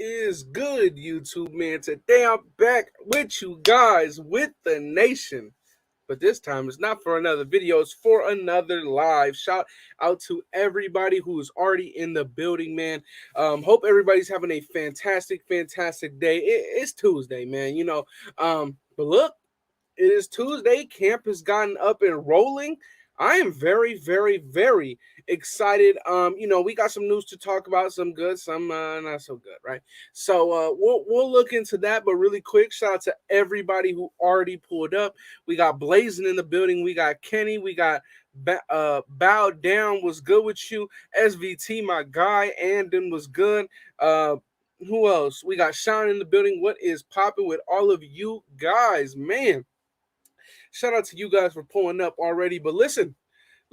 is good, YouTube man? Today I'm back with you guys, with the nation. But this time it's not for another video, it's for another live. Shout out to everybody who is already in the building, man. Hope everybody's having a fantastic day. It's Tuesday, man. But look, it is Tuesday. Camp has gotten up and rolling. I am very excited. We got some news to talk about, some good, some not so good, right? So we'll look into that. But really quick, shout out to everybody who already pulled up. We got Blazing in the building. We got Kenny. We got Bow Down. Was good with you. SVT, my guy. Andon was good. Who else? We got Sean in the building. What is popping with all of you guys, man? Shout out to you guys for pulling up already. But listen,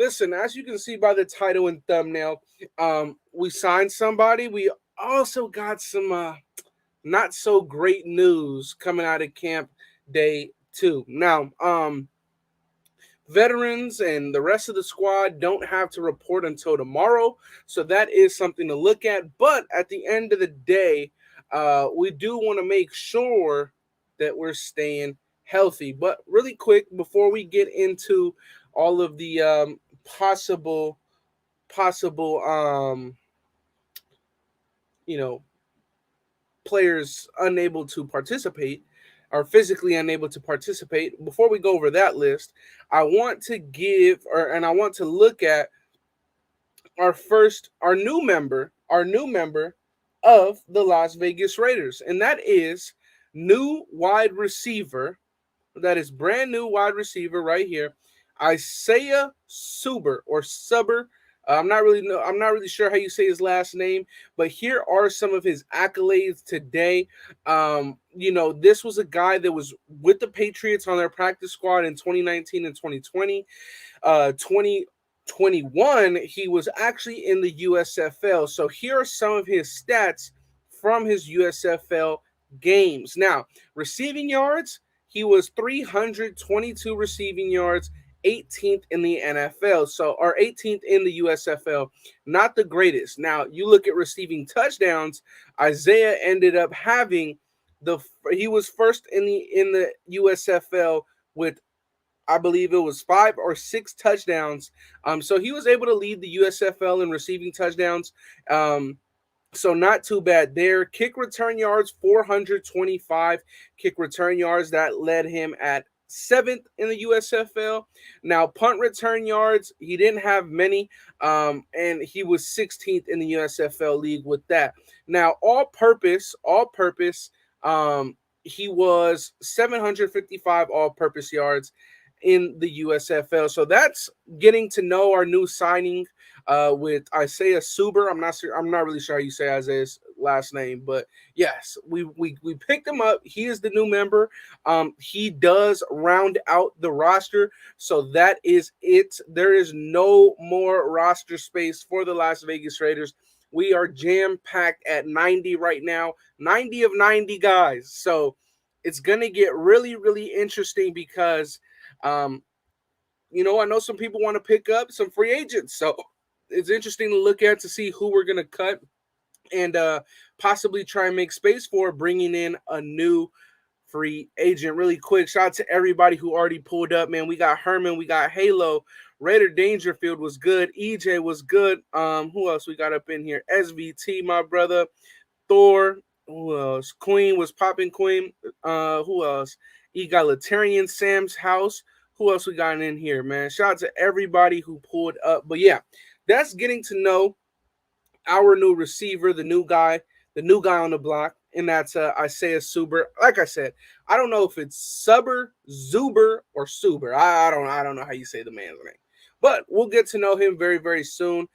as you can see by the title and thumbnail, we signed somebody. We also got some not so great news coming out of camp day 2. Now, veterans and the rest of the squad don't have to report until tomorrow, so that is something to look at. But at the end of the day, we do want to make sure that we're staying healthy. But really quick, before we get into all of the possible players unable to participate or physically unable to participate, before we go over that list, I want to look at our new member of the Las Vegas Raiders, and that is new wide receiver. That is brand new wide receiver right here, Isaiah Zuber or Suber. I'm not really sure how you say his last name, but here are some of his accolades today. This was a guy that was with the Patriots on their practice squad in 2019 and 2020. 2021, he was actually in the USFL. So here are some of his stats from his USFL games. Now, receiving yards, he was 322 receiving yards, 18th in the NFL, or 18th in the USFL. Not the greatest. Now, you look at receiving touchdowns, Isaiah ended up having he was first in the USFL with, I believe it was 5 or 6 touchdowns. So he was able to lead the USFL in receiving touchdowns. So not too bad there. Kick return yards, 425 kick return yards. That led him at 7th in the USFL. Now, punt return yards, he didn't have many, and he was 16th in the USFL league with that. Now, all-purpose, he was 755 all-purpose yards in the USFL. So that's getting to know our new signing with Isaiah Zuber. I'm not really sure how you say Isaiah's last name, but yes, we picked him up. He is the new member. He does round out the roster, so that is it. There is no more roster space for the Las Vegas Raiders. We are jam-packed at 90 right now, 90 of 90 guys. So it's going to get really interesting because I know some people want to pick up some free agents. So it's interesting to look at to see who we're going to cut and possibly try and make space for bringing in a new free agent. Really quick, shout out to everybody who already pulled up, man. We got Herman, we got Halo, Raider Dangerfield was good, EJ was good. Who else we got up in here? SVT, my brother, Thor. Who else? Queen was popping. Queen. Who else? Egalitarian, Sam's House. Who else we got in here, man? Shout out to everybody who pulled up. But yeah, that's getting to know our new receiver, the new guy on the block, and that's Isaiah Zuber. Like I said, I don't know if it's Zuber, or Suber. I don't know how you say the man's name, but we'll get to know him very soon.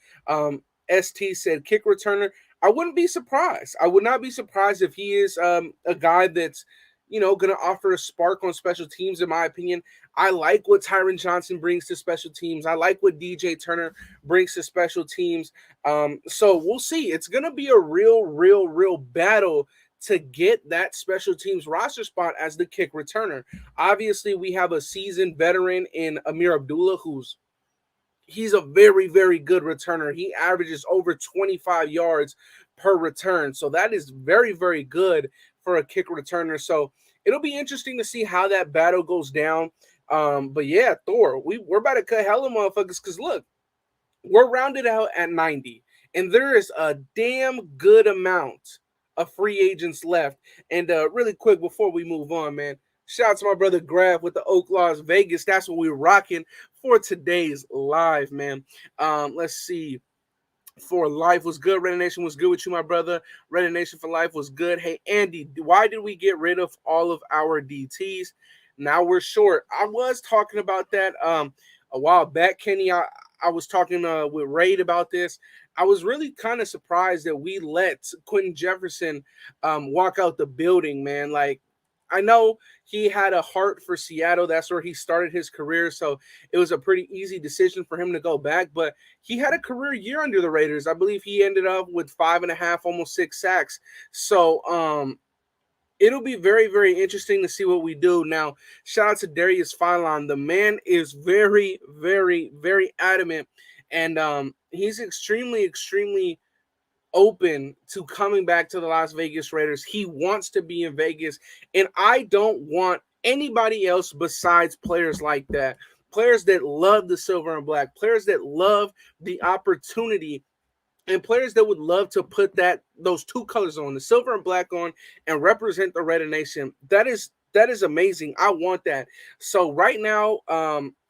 ST said kick returner. I wouldn't be surprised. I would not be surprised if he is a guy that's going to offer a spark on special teams, in my opinion. I like what Tyron Johnson brings to special teams. I like what DJ Turner brings to special teams. So we'll see. It's going to be a real battle to get that special teams roster spot as the kick returner. Obviously, we have a seasoned veteran in Amir Abdullah, he's a very good returner. He averages over 25 yards per return. So that is very, very good for a kick returner. So it'll be interesting to see how that battle goes down. But yeah, Thor, we're about to cut hella motherfuckers because look, we're rounded out at 90, and there is a damn good amount of free agents left. And really quick before we move on, man, shout out to my brother Graf with the Oak Las Vegas. That's what we're rocking for today's live, man. Let's see. For life was good. Red Nation was good with you, my brother. Red Nation for life was good. Hey, Andy, why did we get rid of all of our DTs? Now we're short. I was talking about that a while back, Kenny. I was talking with Raid about this. I was really kind of surprised that we let Quentin Jefferson walk out the building, man. Like, I know he had a heart for Seattle. That's where he started his career. So it was a pretty easy decision for him to go back. But he had a career year under the Raiders. I believe he ended up with 5.5, almost 6 sacks. So it'll be very, very interesting to see what we do. Now, shout out to Darius Philon. The man is very, very, very adamant. And he's extremely, extremely open to coming back to the Las Vegas Raiders. He wants to be in Vegas, and I don't want anybody else besides players like that. Players that love the silver and black, players that love the opportunity, and players that would love to put those two colors on, the silver and black on, and represent the Raider Nation. That is amazing. I want that. So right now,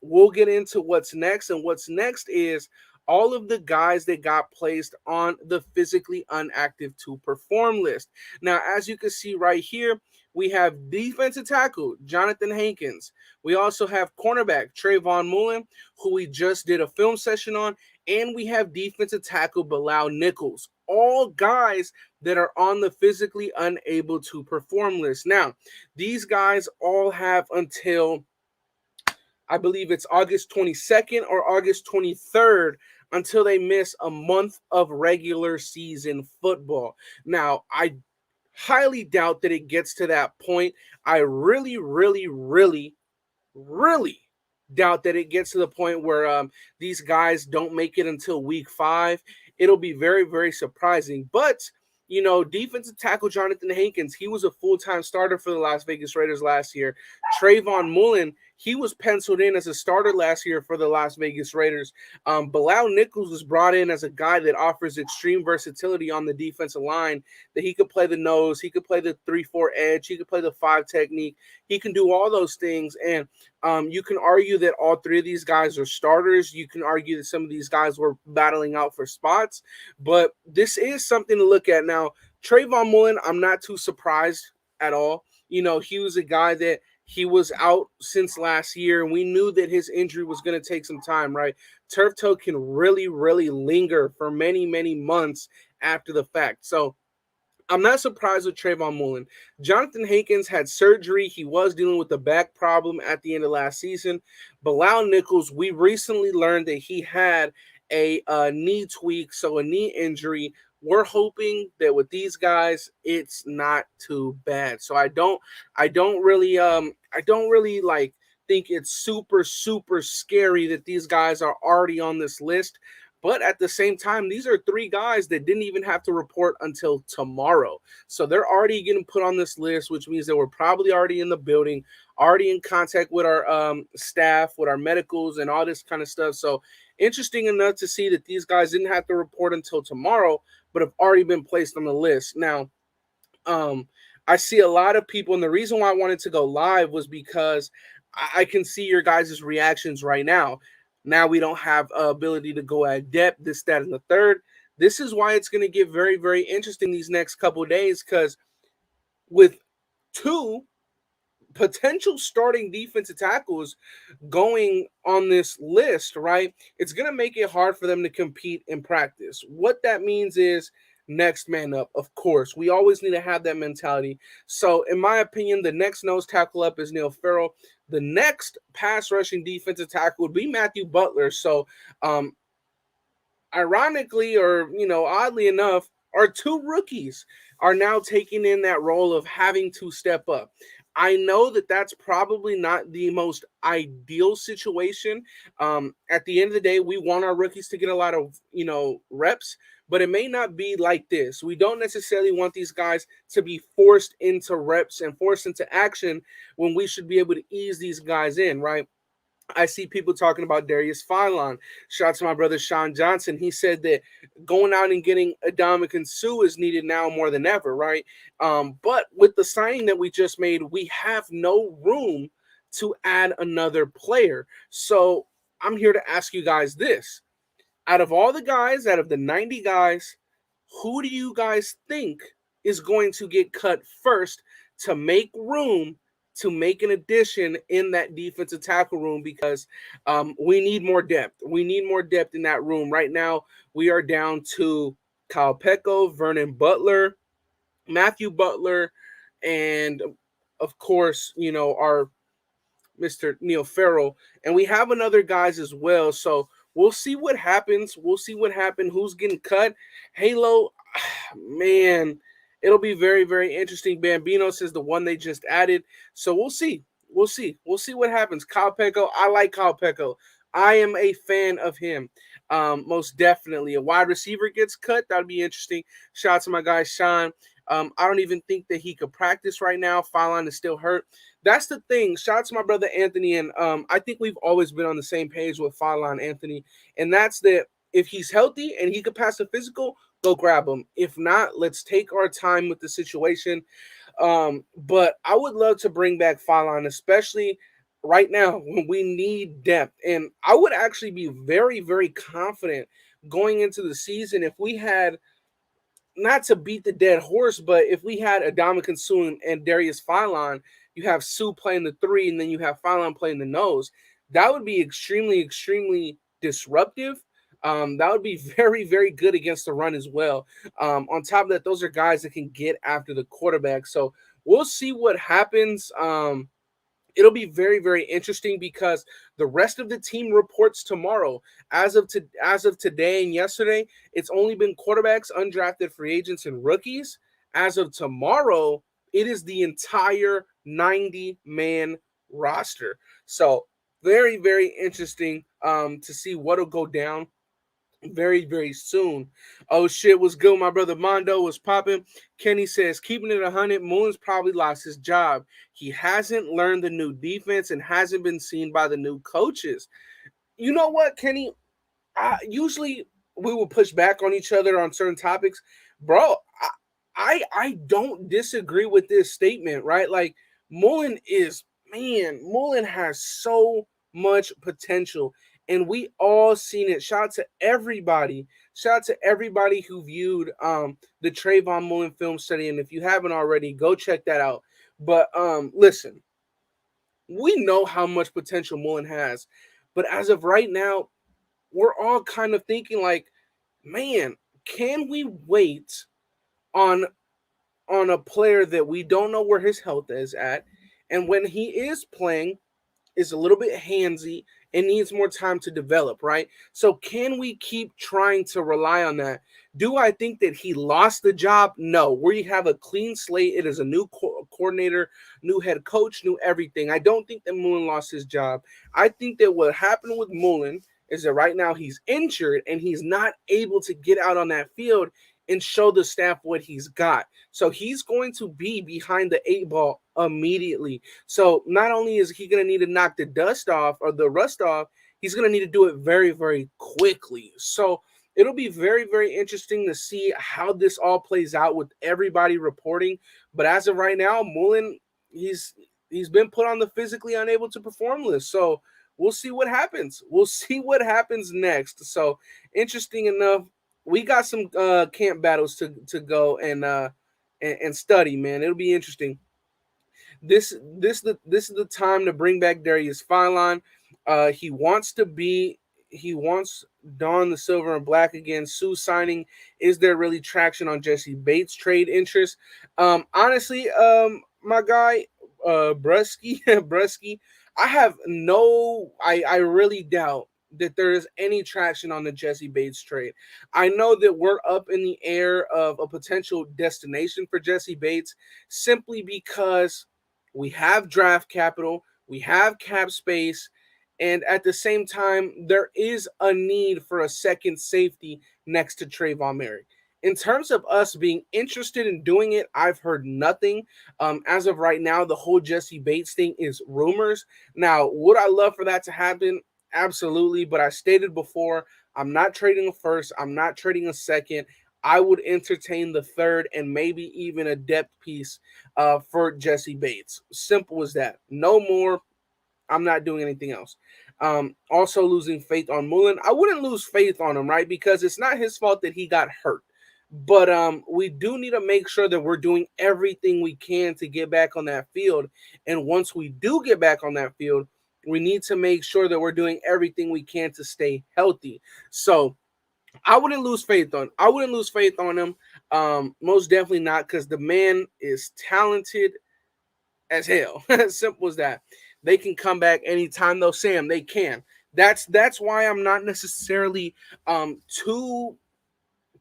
we'll get into what's next, and what's next is all of the guys that got placed on the physically unactive to perform list. Now, as you can see right here, we have defensive tackle Jonathan Hankins. We also have cornerback Trayvon Mullen, who we just did a film session on, and we have defensive tackle Bilal Nichols. All guys that are on the physically unable to perform list. Now, these guys all have until, I believe it's August 22nd or August 23rd until they miss a month of regular season football. Now, I highly doubt that it gets to that point. I really, really, really, really doubt that it gets to the point where these guys don't make it until week 5. It'll be very, very surprising. But, you know, defensive tackle Jonathan Hankins, he was a full-time starter for the Las Vegas Raiders last year. Trayvon Mullen, he was penciled in as a starter last year for the Las Vegas Raiders. Bilal Nichols was brought in as a guy that offers extreme versatility on the defensive line, that he could play the nose, he could play the 3-4 edge, he could play the 5 technique. He can do all those things, and you can argue that all three of these guys are starters. You can argue that some of these guys were battling out for spots, but this is something to look at. Now, Trayvon Mullen, I'm not too surprised at all. You know, he was a guy that he was out since last year, and we knew that his injury was going to take some time, right? Turf toe can really, really linger for many, many months after the fact. So I'm not surprised with Trayvon Mullen. Jonathan Hankins had surgery. He was dealing with a back problem at the end of last season. Bilal Nichols, we recently learned that he had a knee tweak, so a knee injury. We're hoping that with these guys, it's not too bad. So I don't really like think it's super, super scary that these guys are already on this list. But at the same time, these are 3 guys that didn't even have to report until tomorrow. So they're already getting put on this list, which means that we're probably already in the building, already in contact with our staff, with our medicals, and all this kind of stuff. So interesting enough to see that these guys didn't have to report until tomorrow, but have already been placed on the list. Now, I see a lot of people, and the reason why I wanted to go live was because I can see your guys' reactions right now. Now we don't have ability to go at depth, this, that, and the third. This is why it's going to get very, very interesting these next couple of days, because with 2 potential starting defensive tackles going on this list, right, it's going to make it hard for them to compete in practice. What that means is next man up, of course. We always need to have that mentality. So, in my opinion, the next nose tackle up is Neil Farrell. The next pass rushing defensive tackle would be Matthew Butler. So, ironically, or, you know, oddly enough, our 2 rookies are now taking in that role of having to step up. I know that that's probably not the most ideal situation. At the end of the day, we want our rookies to get a lot of, reps, but it may not be like this. We don't necessarily want these guys to be forced into reps and forced into action when we should be able to ease these guys in, right? I see people talking about Darius Philon. Shout out to my brother Sean Johnson. He said that going out and getting Adama Sue is needed now more than ever, right? But with the signing that we just made, we have no room to add another player. So I'm here to ask you guys this. Out of all the guys, out of the 90 guys, who do you guys think is going to get cut first to make room to make an addition in that defensive tackle room? Because we need more depth. We need more depth in that room. Right now, we are down to Kyle Pecco, Vernon Butler, Matthew Butler, and of course, our Mr. Neil Farrell, and we have another guys as well. So we'll see what happens. We'll see what happens. Who's getting cut? Halo, man, it'll be very, very interesting. Bambino says the one they just added. So we'll see. We'll see. We'll see what happens. Kyle Pecco, I like Kyle Pecco. I am a fan of him. Most definitely. A wide receiver gets cut. That'd be interesting. Shout out to my guy Sean. I don't even think that he could practice right now. Philon is still hurt. That's the thing. Shout out to my brother Anthony. And I think we've always been on the same page with Philon Anthony. And that's that if he's healthy and he could pass the physical, go grab him. If not, let's take our time with the situation. But I would love to bring back Philon, especially right now when we need depth. And I would actually be very, very confident going into the season if we had, not to beat the dead horse, but if we had Adama Sue and Darius Philon, you have Sue playing the 3, and then you have Philon playing the nose. That would be extremely, extremely disruptive. That would be very, very good against the run as well. On top of that, those are guys that can get after the quarterback. So we'll see what happens. It'll be very, very interesting because the rest of the team reports tomorrow. As of today and yesterday, it's only been quarterbacks, undrafted free agents, and rookies. As of tomorrow, it is the entire 90-man roster. So very, very interesting to see what'll go down very, very soon. Oh shit, what's good? My brother Mondo was popping. Kenny says, keeping it 100, Mullen's probably lost his job. He hasn't learned the new defense and hasn't been seen by the new coaches. You know what, Kenny? Usually we will push back on each other on certain topics. Bro, I don't disagree with this statement, right? Like, Mullen has so much potential, and we all seen it. Shout out to everybody. Shout out to everybody who viewed the Trayvon Mullen film study, and if you haven't already, go check that out. But listen, we know how much potential Mullen has, but as of right now, we're all kind of thinking like, man, can we wait on a player that we don't know where his health is at, and when he is playing, is a little bit handsy and needs more time to develop, right? So can we keep trying to rely on that? Do I think that he lost the job? No. We have a clean slate. It is a new coordinator, new head coach, new everything. I don't think that Mullen lost his job. I think that what happened with Mullen is that right now he's injured and he's not able to get out on that field and show the staff what he's got. So he's going to be behind the 8 ball immediately. So not only is he going to need to knock the dust off or the rust off, he's going to need to do it very, very quickly. So it'll be very, very interesting to see how this all plays out with everybody reporting. But as of right now, Mullen, he's been put on the physically unable to perform list. So we'll see what happens. We'll see what happens next. So interesting enough, we got some camp battles to go and study, man. It'll be interesting. This is the time to bring back Darius Philon. He wants Dawn the Silver and Black again. Sue signing. Is there really traction on Jesse Bates trade interest? Honestly, my guy, Brusky, I really doubt that there is any traction on the Jesse Bates trade. I know that we're up in the air of a potential destination for Jesse Bates simply because We have draft capital, we have cap space, and at the same time, there is a need for a second safety next to Trayvon Mullen. In terms of us being interested in doing it, I've heard nothing. As of right now, the whole Jesse Bates thing is rumors. Now, would I love for that to happen? Absolutely. But I stated before, I'm not trading a first, I'm not trading a second. I would entertain the third and maybe even a depth piece for Jesse Bates. Simple as that. No more. I'm not doing anything else. Also, losing faith on Mullen. I wouldn't lose faith on him, right? Because it's not his fault that he got hurt. But we do need to make sure that we're doing everything we can to get back on that field. And once we do get back on that field, we need to make sure that we're doing everything we can to stay healthy. So I wouldn't lose faith on. I wouldn't lose faith on him. Most definitely not, because the man is talented as hell. Simple as that. They can come back anytime though, Sam. They can. That's why I'm not necessarily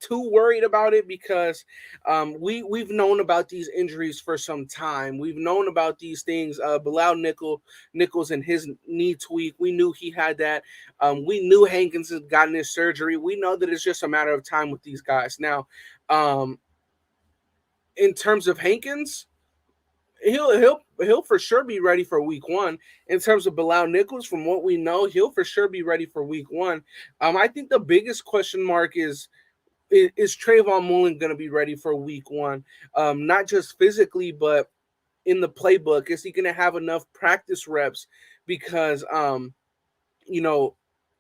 too worried about it, because we've known about these injuries for some time. We've known about these things. Bilal Nichols and his knee tweak. We knew he had that. We knew Hankins had gotten his surgery. We know that it's just a matter of time with these guys. Now, in terms of Hankins, he'll for sure be ready for week one. In terms of Bilal Nichols, from what we know, he'll for sure be ready for week one. I think the biggest question mark is Trayvon Mullen going to be ready for week one? Not just physically, but in the playbook. Is he going to have enough practice reps? Because, you know,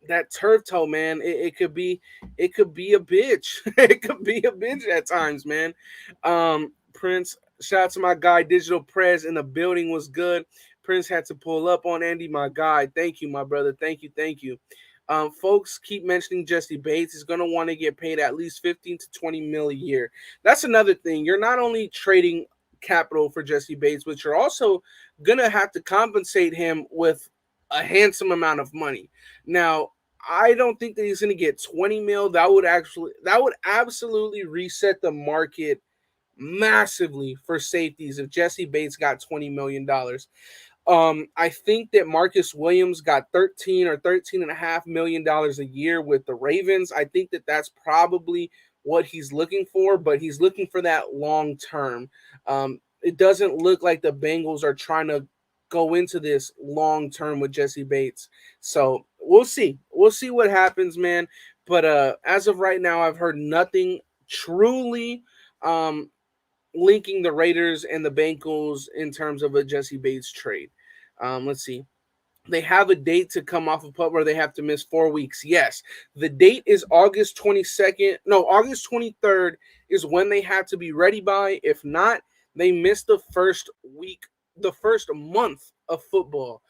that turf toe, man, it could be a bitch. It could be a bitch at times, man. Prince, shout out to my guy Digital Prez in the building, was good. Prince had to pull up on Andy, my guy. Thank you, my brother. Thank you. Folks keep mentioning Jesse Bates is going to want to get paid at least 15 to 20 mil a year. That's another thing. You're not only trading capital for Jesse Bates, but you're also going to have to compensate him with a handsome amount of money. Now, I don't think that he's going to get 20 mil. That would absolutely reset the market massively for safeties if Jesse Bates got $20 million. I think that Marcus Williams got 13 or 13.5 million dollars a year with the Ravens. I think that that's probably what he's looking for, but he's looking for that long term. It doesn't look like the Bengals are trying to go into this long term with Jesse Bates. So we'll see. We'll see what happens, man. But as of right now, I've heard nothing truly linking the Raiders and the Bengals in terms of a Jesse Bates trade. Let's see. They have a date to come off of PUP where they have to miss 4 weeks. Yes, the date is August 22nd. No, August 23rd is when they have to be ready by. If not, they miss the first week, the first month of football.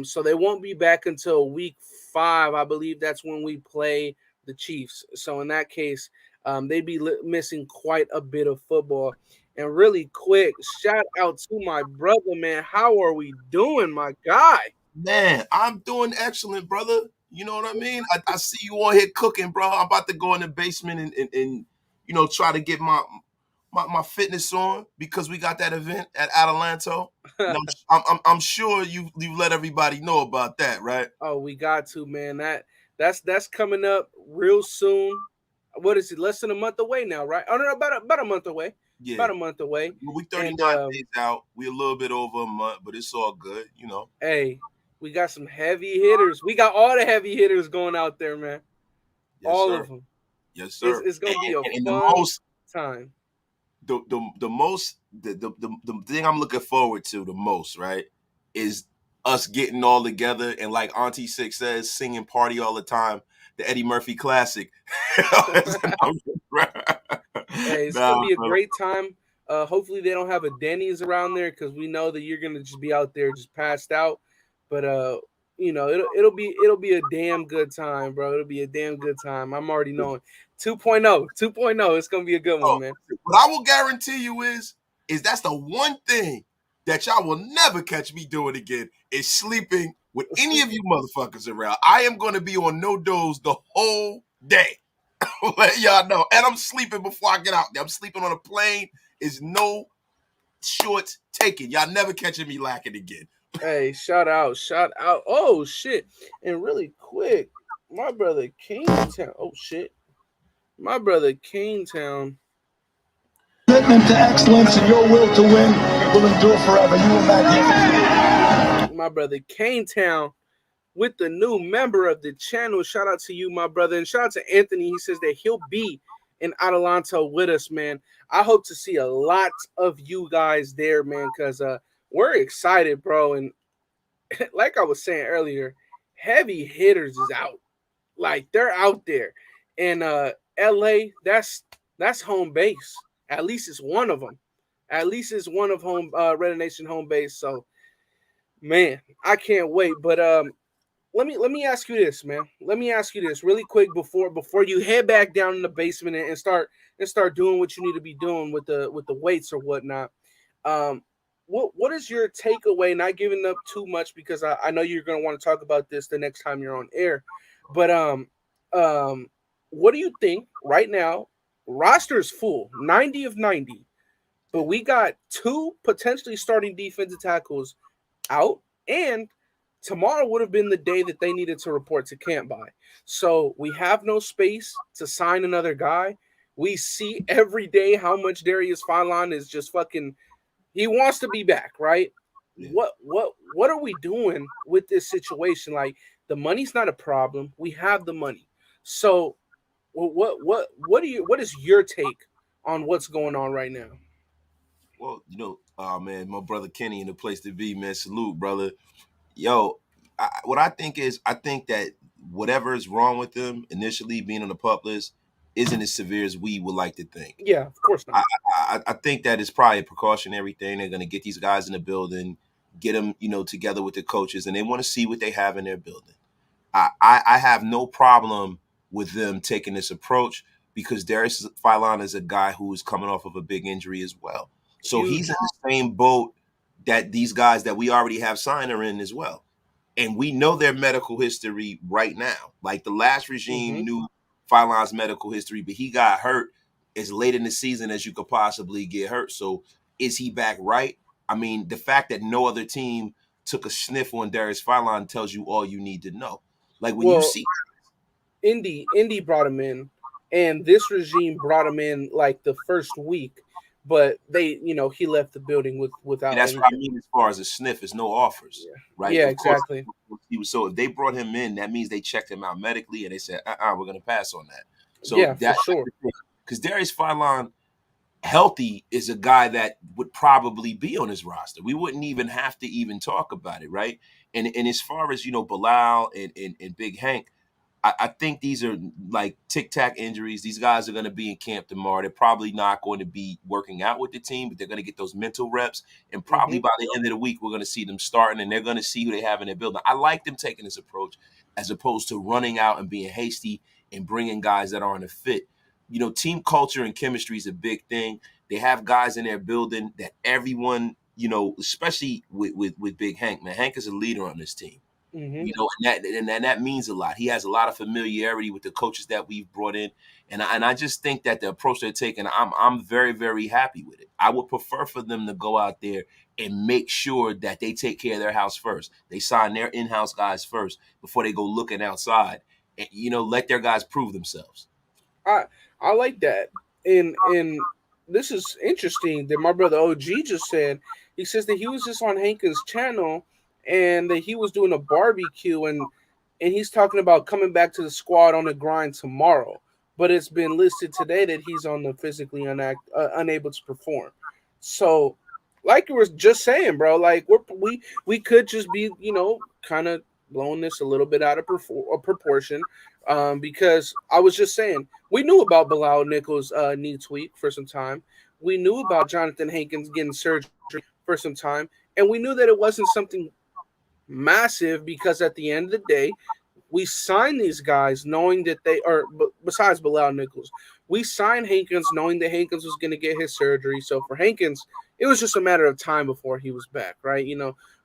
So they won't be back until week 5. I believe that's when we play the Chiefs. So in that case, they'd be missing quite a bit of football. And really quick, shout out to my brother, man. How are we doing, my guy? Man, I'm doing excellent, brother. You know what I mean? I see you on here cooking, bro. I'm about to go in the basement and try to get my fitness on because we got that event at Atalanto. And I'm sure you let everybody know about that, right? Oh, we got to, man. That's coming up real soon. What is it? Less than a month away now, right? Oh no, about a month away. Yeah. About a month away. We 39 And days out. We a little bit over a month, but it's all good, hey, we got some heavy hitters. We got all the heavy hitters going out there, man. Yes, All sir. of them. Yes, sir. It's gonna be a and fun the most time. The thing I'm looking forward to the most, right, is us getting all together and like Auntie Six says, singing party all the time, the Eddie Murphy classic. Hey, it's gonna be a great time. Hopefully they don't have a Denny's around there because we know that you're gonna just be out there just passed out. But it'll be a damn good time, bro. It'll be a damn good time. I'm already knowing. 2.0. It's gonna be a good one, man. What I will guarantee you is that's the one thing that y'all will never catch me doing again is sleeping with any of you motherfuckers around. I am going to be on no dose the whole day. Let y'all know. And I'm sleeping before I get out there. I'm sleeping on a plane. Is no shorts taken. Y'all never catching me lacking again. Hey, shout out, shout out. Oh shit! And really quick, my brother Kingtown. Oh shit, my brother Kingtown. Commitment to excellence and your will to win will endure forever. You were magnificent. My brother Kingtown with the new member of the channel. Shout out to you, my brother, and shout out to Anthony. He says that he'll be in Atalanta with us, man. I hope to see a lot of you guys there, man, because we're excited, bro. And like I was saying earlier, heavy hitters is out. Like they're out there. And LA, that's home base. At least it's one of them. At least it's one of home Red Nation home base. So man, I can't wait. But let me ask you this, man. Let me ask you this really quick before you head back down in the basement and start doing what you need to be doing with the weights or whatnot. Um, what is your takeaway? Not giving up too much because I know you're gonna want to talk about this the next time you're on air. But um, what do you think right now? Roster is full, 90 of 90, but we got two potentially starting defensive tackles out, and tomorrow would have been the day that they needed to report to camp by. So we have no space to sign another guy. We see every day how much Darius Philon is just fucking. He wants to be back, right? Yeah. What are we doing with this situation? Like the money's not a problem. We have the money. So what is your take on what's going on right now? Well, man, my brother Kenny in the place to be, man. Salute, brother. Yo, what I think is, I think that whatever is wrong with them initially being on the pup list isn't as severe as we would like to think. Yeah, of course not. I think that it's probably a precautionary thing. They're going to get these guys in the building, get them, together with the coaches, and they want to see what they have in their building. I have no problem with them taking this approach because Darius Philon is a guy who is coming off of a big injury as well. So Huge. he's in the same boat that these guys that we already have signed are in as well. And we know their medical history right now. Like the last regime knew Philon's medical history, but he got hurt as late in the season as you could possibly get hurt. So is he back right? I mean, the fact that no other team took a sniff on Darius Philon tells you all you need to know. Like when you see Indy brought him in, and this regime brought him in like the first week, but he left the building without. that's what I mean as far as a sniff, it's no offers, right? Yeah, of exactly. Course, so if they brought him in, that means they checked him out medically and they said, we're going to pass on that. So yeah, for sure. Because Darius Philon, healthy, is a guy that would probably be on his roster. We wouldn't even have to even talk about it, right? And as far as Bilal and Big Hank, I think these are like tic-tac injuries. These guys are going to be in camp tomorrow. They're probably not going to be working out with the team, but they're going to get those mental reps. And probably by the end of the week, we're going to see them starting, and they're going to see who they have in their building. I like them taking this approach as opposed to running out and being hasty and bringing guys that aren't a fit. Team culture and chemistry is a big thing. They have guys in their building that everyone, especially with Big Hank. Man, Hank is a leader on this team. And that means a lot. He has a lot of familiarity with the coaches that we've brought in, and I just think that the approach they're taking, I'm very, very happy with it. I would prefer for them to go out there and make sure that they take care of their house first. They sign their in-house guys first before they go looking outside, and let their guys prove themselves. I like that, and this is interesting that my brother OG just said. He says that he was just on Hankins' channel, and that he was doing a barbecue, and he's talking about coming back to the squad on the grind tomorrow. But it's been listed today that he's on the physically unable to perform. So, like you were just saying, bro, like we could just be kind of blowing this a little bit out of proportion, because I was just saying we knew about Bilal Nichols' knee tweak for some time. We knew about Jonathan Hankins getting surgery for some time, and we knew that it wasn't something massive because at the end of the day, we signed these guys knowing that they are, besides Bilal Nichols, we signed Hankins knowing that Hankins was going to get his surgery. So for Hankins, it was just a matter of time before he was back, right?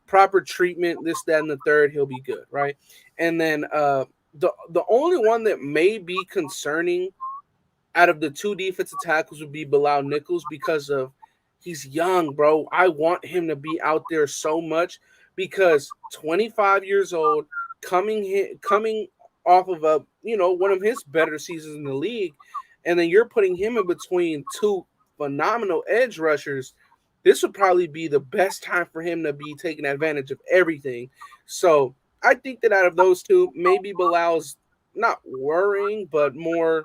Proper treatment, this, that, and the third, he'll be good, right? And then the only one that may be concerning out of the two defensive tackles would be Bilal Nichols because of He's young, bro. I want him to be out there so much because 25 years old, coming off of a one of his better seasons in the league, and then you're putting him in between two phenomenal edge rushers. This would probably be the best time for him to be taking advantage of everything. So I think that out of those two, maybe Bilal's not worrying, but more,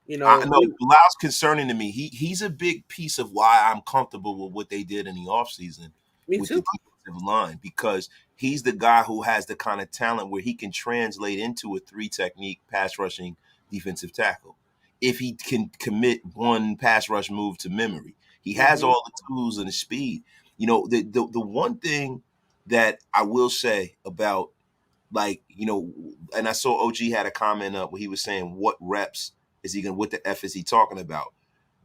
I know we Bilal's concerning to me. He's a big piece of why I'm comfortable with what they did in the offseason me with the too. defensive line, because he's the guy who has the kind of talent where he can translate into a three technique pass rushing defensive tackle. If he can commit one pass rush move to memory, he has Hmm. all the tools and the speed. The one thing that I will say about, and I saw OG had a comment up where he was saying, what reps is he going to, what the F is he talking about?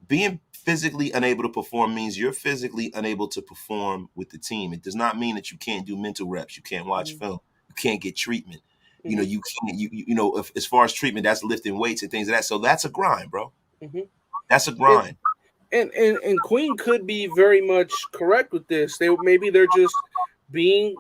Being physically unable to perform means you're physically unable to perform with the team. It does not mean that you can't do mental reps. You can't watch Hmm. film. You can't get treatment. Hmm. You can't, if, as far as treatment, that's lifting weights and things like that. So that's a grind, bro. Hmm. That's a And, grind. and Queen could be very much correct with this. They're just being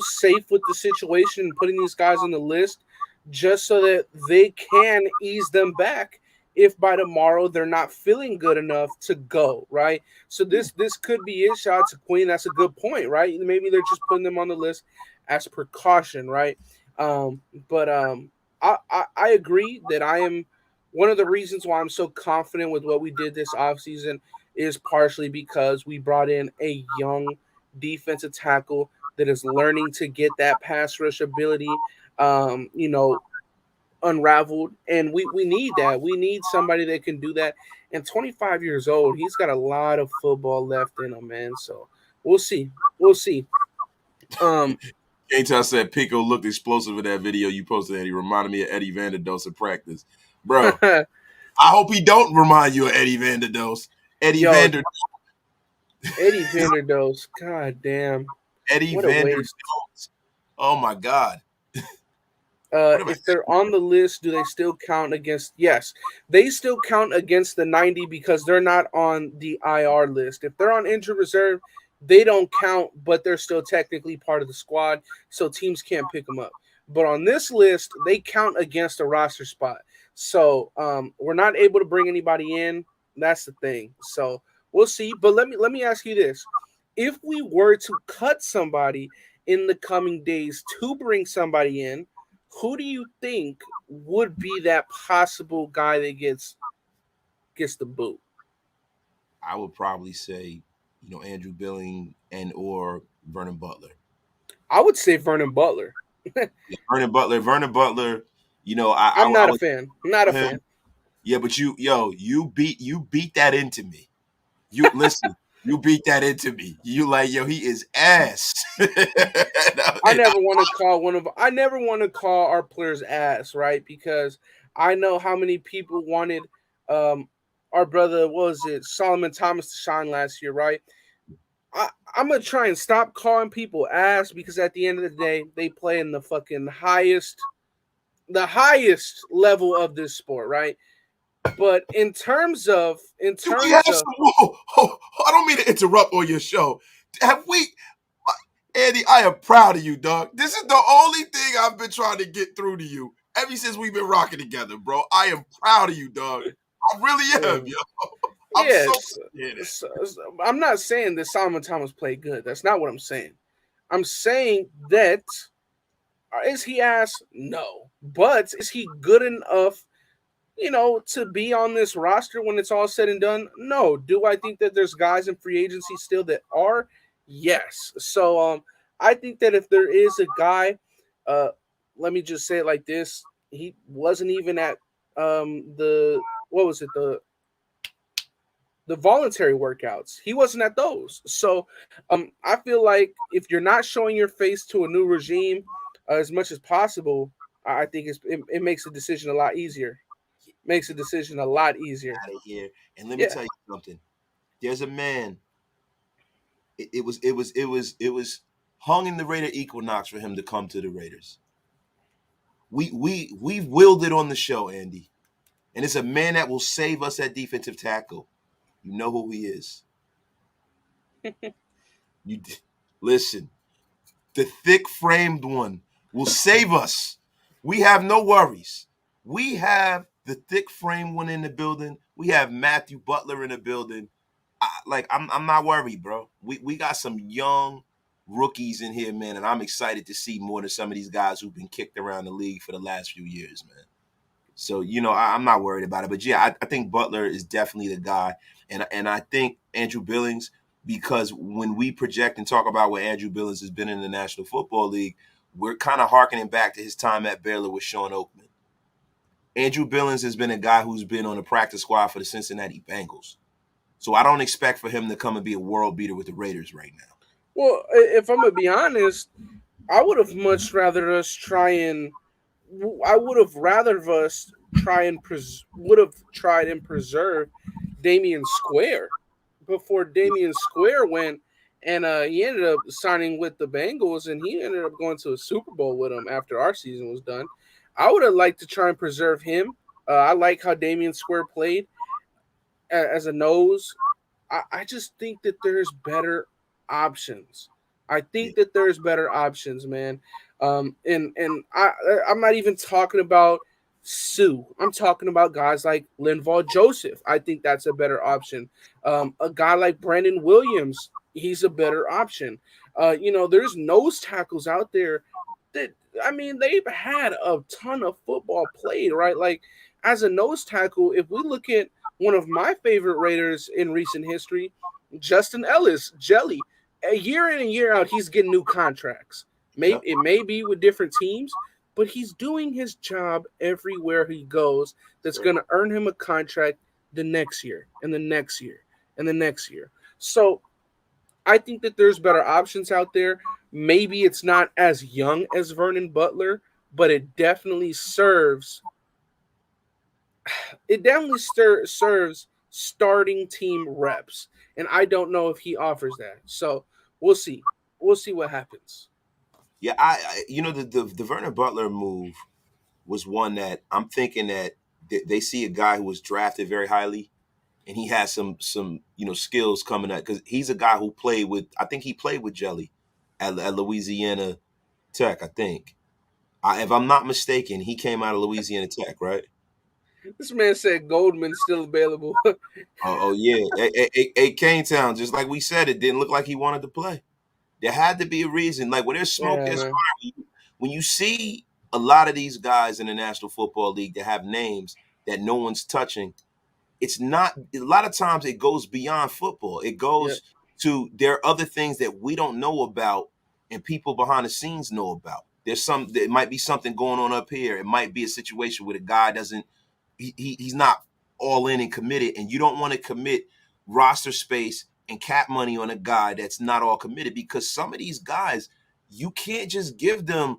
safe with the situation and putting these guys on the list just so that they can ease them back if by tomorrow they're not feeling good enough to go, right? So this could be it. Shout out to Queen. That's a good point, right? Maybe they're just putting them on the list as precaution, right? Um, but I agree that I am one of the reasons why I'm so confident with what we did this offseason is partially because we brought in a young defensive tackle that is learning to get that pass rush ability, um, you know, unraveled. And we need that. We need somebody that can do that. And 25 years old, he's got a lot of football left in him, man. So we'll see. We'll see. Um, Anytime said Pico looked explosive in that video you posted, and he reminded me of Eddie Vanderdos in practice. Bro, I hope he don't remind you of Eddie Vanderdos. Eddie yo, Vander Eddie Vanderdos, god damn. Eddie What a waste. Vanderdos. Oh my God. What am I If they're on the list, do they still count against? Yes, they still count against the 90 because they're not on the IR list. If they're on injured reserve, they don't count, but they're still technically part of the squad, so teams can't pick them up. But on this list, they count against a roster spot. So we're not able to bring anybody in. That's the thing. So we'll see. But let me ask you this: if we were to cut somebody in the coming days to bring somebody in, who do you think would be that possible guy that gets the boot? I would probably say, Andrew Billing and or Vernon Butler. I would say Vernon Butler. Yeah, Vernon Butler, I'm I not a was fan. Not a him. fan. Yeah, but you beat that into me. You listen, you beat that into me. You like, yo, he is ass. I never want to call our players ass, right? Because I know how many people wanted um our brother, what was it, Solomon Thomas to shine last year, right? I, I'm gonna try and stop calling people ass because at the end of the day, they play in the highest level of this sport, right? But in Do we have terms of some? Whoa, I don't mean to interrupt on your show. Have we, Andy? I am proud of you, dog. This is the only thing I've been trying to get through to you ever since we've been rocking together, bro. I am proud of you, dog. I really am, yo. I'm so yes, yeah. I'm not saying that Solomon Thomas played good. That's not what I'm saying. I'm saying that is he ass? No, but is he good enough? To be on this roster when it's all said and done? No. Do I think that there's guys in free agency still that are? Yes. So I think that if there is a guy, uh let me just say it like this, he wasn't even at the what was it, the voluntary workouts. He wasn't at those. So I feel like if you're not showing your face to a new regime as much as possible, I think it makes the decision a lot easier. Makes the decision a lot easier. Out of here. And let me Yeah. tell you something. There's a man. It was hung in the Raider equinox for him to come to the Raiders. We've willed it on the show, Andy. And it's a man that will save us at defensive tackle. You know who he is. You listen. The thick-framed one will save us. We have no worries. We have the thick-framed one in the building. We have Matthew Butler in the building. I'm not worried, bro. We got some young rookies in here, man, and I'm excited to see more than some of these guys who've been kicked around the league for the last few years, man. So, I'm not worried about it. But yeah, I think Butler is definitely the guy. And I think Andrew Billings, because when we project and talk about what Andrew Billings has been in the National Football League, we're kind of harkening back to his time at Baylor with Sean Oakman. Andrew Billings has been a guy who's been on the practice squad for the Cincinnati Bengals. So I don't expect for him to come and be a world beater with the Raiders right now. Well, if I'm gonna be honest, I would have much rather us try and I would have rather us try and would have tried and preserve Damian Square before Damian Square went and he ended up signing with the Bengals and he ended up going to a Super Bowl with them after our season was done. I would have liked to try and preserve him. I like how Damian Square played as a nose. I just think that there's better options. I think that there's better options, man. I'm not even talking about Sue. I'm talking about guys like Linval Joseph. I think that's a better option. A guy like Brandon Williams, he's a better option. There's nose tackles out there that they've had a ton of football played, right? Like as a nose tackle, if we look at one of my favorite Raiders in recent history, Justin Ellis, Jelly. A year in and year out, he's getting new contracts. It may be with different teams, but he's doing his job everywhere he goes. That's going to earn him a contract the next year and the next year and the next year. So I think that there's better options out there. Maybe it's not as young as Vernon Butler, but it definitely serves. It definitely serves starting team reps, and I don't know if he offers that. So we'll see. We'll see what happens. Yeah, the Vernon Butler move was one that I'm thinking that they see a guy who was drafted very highly, and he has some skills coming up because he's a guy who played with. I think he played with Jelly at Louisiana Tech. I think, if I'm not mistaken, he came out of Louisiana Tech, right? This man said Goldman still available. Oh yeah, a Cane Town. Just like we said, it didn't look like he wanted to play. There had to be a reason. Like when there's smoke, Yeah, there's man. fire. When you see a lot of these guys in the National Football League that have names that no one's touching, it's not. A lot of times it goes beyond football. It Yeah, goes to there are other things that we don't know about and people behind the scenes know about. There might be something going on up here. It might be a situation where the guy doesn't he's not all in and committed, and you don't want to commit roster space and cap money on a guy that's not all committed because some of these guys you can't just give them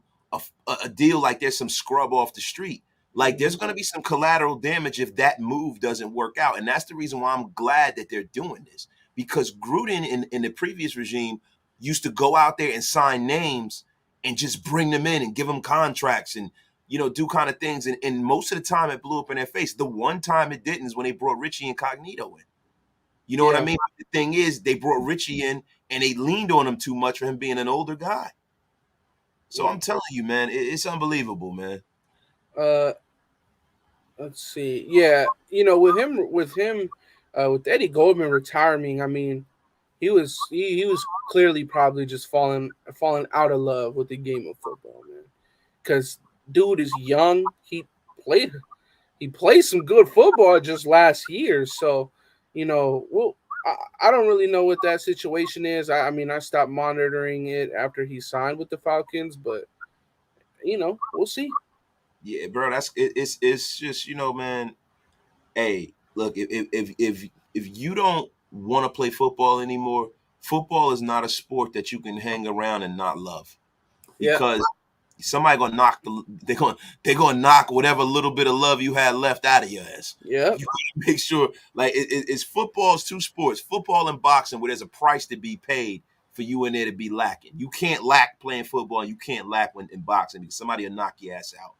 a deal like there's some scrub off the street. Like there's going to be some collateral damage if that move doesn't work out, and that's the reason why I'm glad that they're doing this because Gruden in the previous regime used to go out there and sign names and just bring them in and give them contracts and do kind of things. And most of the time it blew up in their face. The one time it didn't is when they brought Richie Incognito in. You know what I yeah. mean? The thing is, they brought Richie in and they leaned on him too much for him being an older guy. So Yeah. I'm telling you, man, it's unbelievable, man. Uh, let's see. Yeah, with Eddie Goldman retiring. He was clearly probably just falling out of love with the game of football, man. Because dude is young. Played he played some good football just last year. So, well, I don't really know what that situation is. I stopped monitoring it after he signed with the Falcons, but we'll see. Yeah, bro, it's just man. Hey, look, if you don't want to play football anymore, football is not a sport that you can hang around and not love Yeah, because somebody gonna knock they're gonna knock whatever little bit of love you had left out of your ass. yeah, You gotta make sure like it's football's two sports, football and boxing, where there's a price to be paid for you in there to be lacking. You can't lack playing football, and you can't lack when in boxing because somebody will knock your ass out.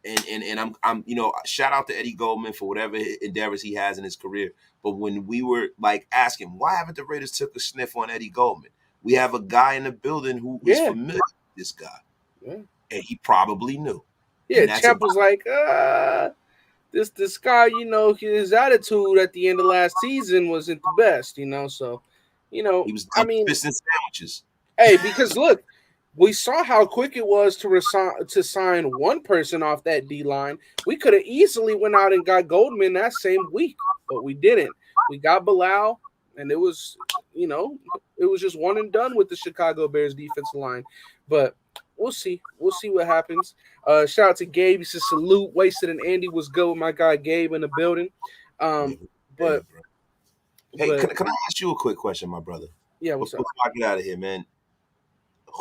and I'm shout out to Eddie Goldman for whatever endeavors he has in his career. But when we were like asking why haven't the Raiders took a sniff on Eddie Goldman, we have a guy in the building who is familiar with this guy, and he probably knew. Yeah, Champ was like, this guy, his attitude at the end of last season wasn't the best, so, he was fisting sandwiches. Hey, because look, we saw how quick it was to sign one person off that D line. We could have easily went out and got Goldman that same week, but we didn't. We got Bilal, and it was, it was just one and done with the Chicago Bears defensive line. But we'll see. We'll see what happens. Shout out to Gabe. He says salute. Wasted and Andy was good with my guy Gabe in the building. But hey, can I ask you a quick question, my brother? Yeah, what's up? Before I get out of here, man.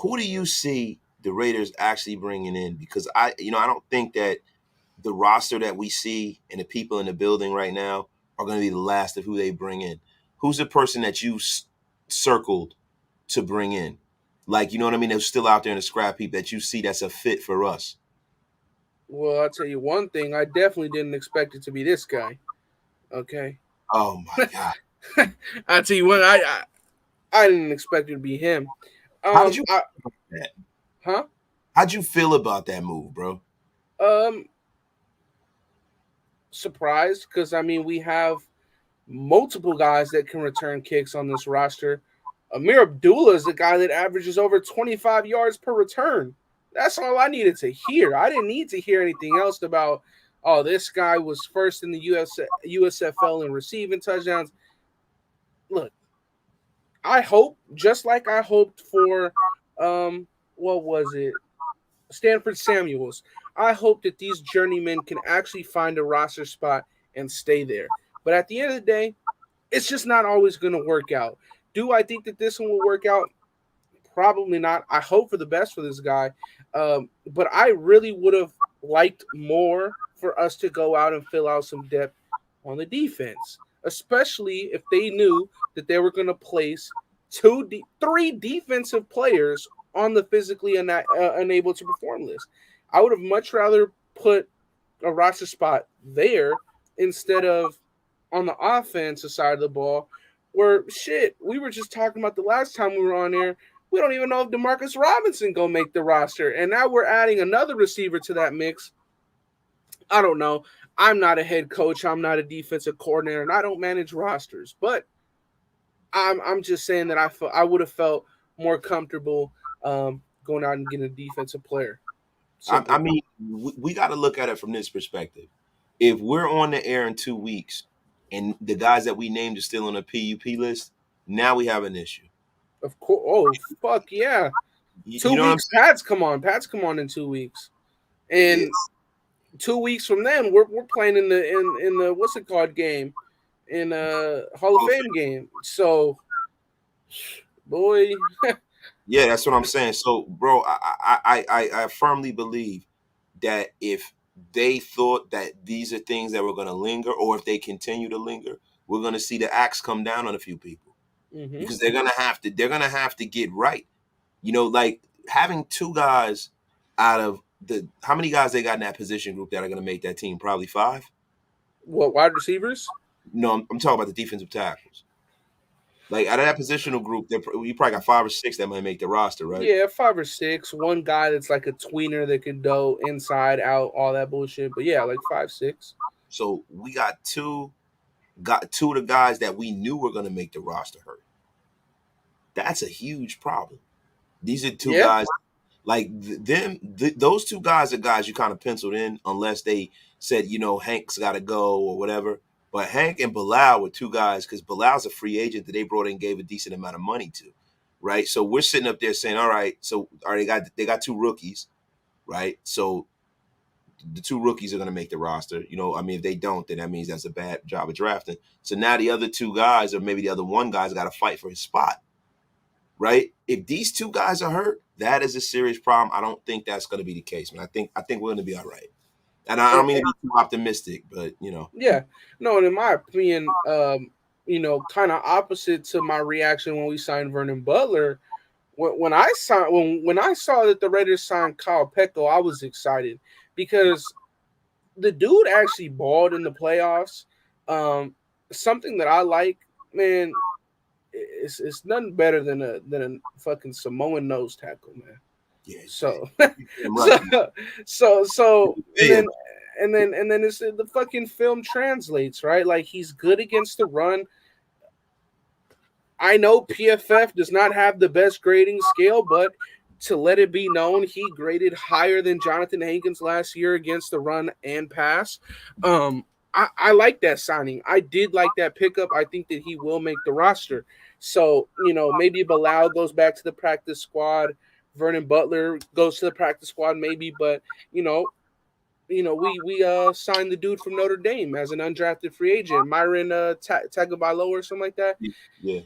Who do you see the Raiders actually bringing in? Because I don't think that the roster that we see and the people in the building right now are going to be the last of who they bring in. Who's the person that you circled to bring in? Like, you know what I mean? They're still out there in the scrap heap that you see that's a fit for us. Well, I'll tell you one thing. I definitely didn't expect it to be this guy. Okay. Oh, my God. I'll tell you what, I didn't expect it to be him. How did you feel about that? Huh? How'd you feel about that move, bro? Surprised, because, we have multiple guys that can return kicks on this roster. Amir Abdullah is a guy that averages over 25 yards per return. That's all I needed to hear. I didn't need to hear anything else about, this guy was first in the USFL in receiving touchdowns. Look, I hope, just like I hoped for, what was it? Stanford Samuels. I hope that these journeymen can actually find a roster spot and stay there. But at the end of the day, it's just not always going to work out. Do I think that this one will work out? Probably not. I hope for the best for this guy. But I really would have liked more for us to go out and fill out some depth on the defense, especially if they knew that they were going to place three defensive players on the physically unable to perform list. I would have much rather put a roster spot there instead of on the offensive side of the ball, where we were just talking about the last time we were on there. We don't even know if Demarcus Robinson gonna make the roster, and now we're adding another receiver to that mix. I don't know. I'm not a head coach. I'm not a defensive coordinator, and I don't manage rosters. But I'm just saying that I would have felt more comfortable going out and getting a defensive player. I mean, we got to look at it from this perspective. If we're on the air in 2 weeks and the guys that we named are still on the PUP list, now we have an issue. Of course. Oh, fuck yeah. 2 weeks, Pats come on in 2 weeks. And 2 weeks from then, we're playing in the what's it called game? In a Hall of Fame game. So, boy. Yeah, that's what I'm saying. So, bro, I firmly believe that if they thought that these are things that were going to linger, or if they continue to linger, we're going to see the axe come down on a few people. Mm-hmm. Because they're gonna have to get right. Like having two guys out of how many guys they got in that position group that are gonna make that team? Probably 5. What, wide receivers? No, I'm talking about the defensive tackles. Like out of that positional group, you probably got 5 or 6 that might make the roster, right? Yeah, 5 or 6. One guy that's like a tweener that can go inside, out, all that bullshit. But yeah, like 5, 6. So we got two of the guys that we knew were gonna make the roster hurt. That's a huge problem. These are two guys, like those 2 guys are guys you kind of penciled in, unless they said, Hank's got to go or whatever. But Hank and Bilal were 2 guys, because Bilal's a free agent that they brought in and gave a decent amount of money to, right? So we're sitting up there saying, all right, so they got 2 rookies, right? So the 2 rookies are going to make the roster. If they don't, then that means that's a bad job of drafting. So now the other 2 guys, or maybe the other 1 guy's got to fight for his spot. Right? If these 2 guys are hurt, that is a serious problem. I don't think that's going to be the case, man. I think we're going to be all right. And I don't mean to be too optimistic, but Yeah. No, and in my opinion, kind of opposite to my reaction when we signed Vernon Butler. When I saw that the Raiders signed Kyle Pecco, I was excited, because the dude actually balled in the playoffs. Something that I like, man, it's nothing better than a fucking Samoan nose tackle, man. Yeah, So, damn right. so, Yeah. and then it's the fucking film translates, right? Like he's good against the run. I know PFF does not have the best grading scale, but to let it be known, he graded higher than Jonathan Hankins last year against the run and pass. I like that signing. I did like that pickup. I think that he will make the roster. So, maybe Bilal goes back to the practice squad. Vernon Butler goes to the practice squad, maybe, but we signed the dude from Notre Dame as an undrafted free agent, Myron Tagovailoa or something like that. Yeah.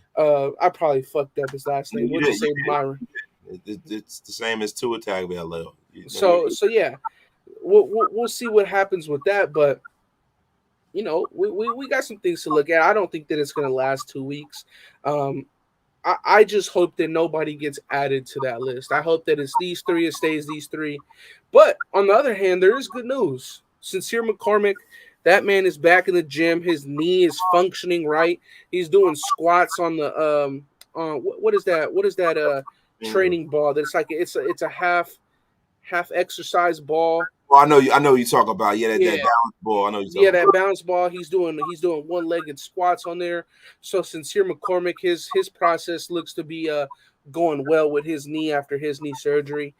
I probably fucked up his last name. We'll just say Myron. It's the same as Tua Tagovailoa. So yeah, we'll see what happens with that, but we got some things to look at. I don't think that it's going to last 2 weeks. I just hope that nobody gets added to that list. I hope that it's these three, it stays these three. But on the other hand, there is good news. Sincere McCormick, that man is back in the gym. His knee is functioning right. He's doing squats on the what is that? What is that training ball? That's like it's a half exercise ball. Well, I know you talk about that balance ball. I know you talking that bounce ball. He's doing one-legged squats on there. So Sincere McCormick, his process looks to be going well with his knee after his knee surgery.